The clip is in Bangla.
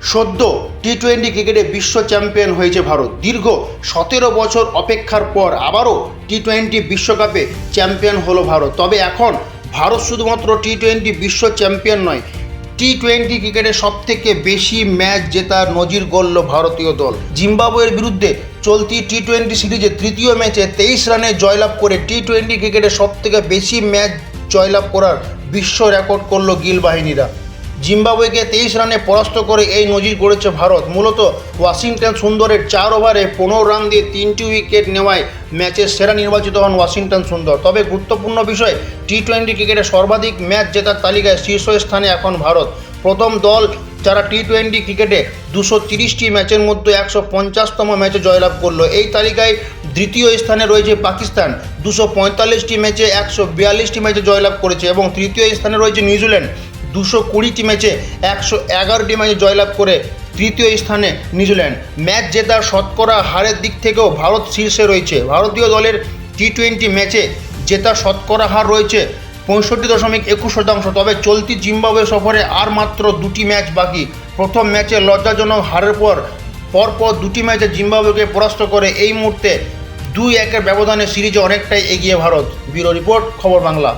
সদ্য টি-20 ক্রিকেটে বিশ্ব চ্যাম্পিয়ন হয়েছে ভারত। দীর্ঘ 17 বছর অপেক্ষার পর আবারও টি-20 বিশ্বকাপে চ্যাম্পিয়ন হলো ভারত। তবে এখন ভারত শুধুমাত্র টি-20 বিশ্ব চ্যাম্পিয়ন নয়, টি-20 ক্রিকেটে সবথেকে বেশি ম্যাচ জেতার নজির গড়ল ভারতীয় দল। জিম্বাবুয়ের বিরুদ্ধে চলতি টি-20 সিরিজে তৃতীয় ম্যাচে 23 রানে জয়লাভ করে টি-20 ক্রিকেটে সবথেকে বেশি ম্যাচ জয়লাভ করার বিশ্ব রেকর্ড করল গিল বাহিনীরা। জিম্বাবুয়েকে 23 রানে পরাস্ত করে এই নজির গড়েছে ভারত। মূলত ওয়াশিংটন সুন্দরের 4 ওভারে 15 রান দিয়ে 3টি উইকেট নেওয়ায় ম্যাচের সেরা নির্বাচিত হন ওয়াশিংটন সুন্দর। তবে গুরুত্বপূর্ণ বিষয়, টি-20 ক্রিকেটে সর্বাধিক ম্যাচ জেতার তালিকায় শীর্ষস্থানে এখন ভারত। প্রথম দল যারা টি-20 ক্রিকেটে 230টি ম্যাচের মধ্যে 150তম ম্যাচে জয়লাভ করলো। এই তালিকায় দ্বিতীয় স্থানে রয়েছে পাকিস্তান, 245টি ম্যাচে 142টি ম্যাচে জয়লাভ করেছে, এবং তৃতীয় স্থানে রয়েছে নিউজিল্যান্ড, 220টি ম্যাচে 111টি ম্যাচে জয়লাভ করে তৃতীয় স্থানে নিউজিল্যান্ড। ম্যাচ জেতার শতকরা হারের দিক থেকেও ভারত শীর্ষে রয়েছে। ভারতীয় দলের টি-20 ম্যাচে জেতার শতকরা হার রয়েছে 65.21%। তবে চলতি জিম্বাবুয়ে সফরে আর মাত্র 2টি ম্যাচ বাকি। প্রথম ম্যাচে লজ্জাজনক হারের পরপর 2টি ম্যাচে জিম্বাবুয়েকে পরাস্ত করে এই মুহূর্তে 2-1 ব্যবধানে সিরিজে অনেকটাই এগিয়ে ভারত। ব্যুরো রিপোর্ট, খবর বাংলা।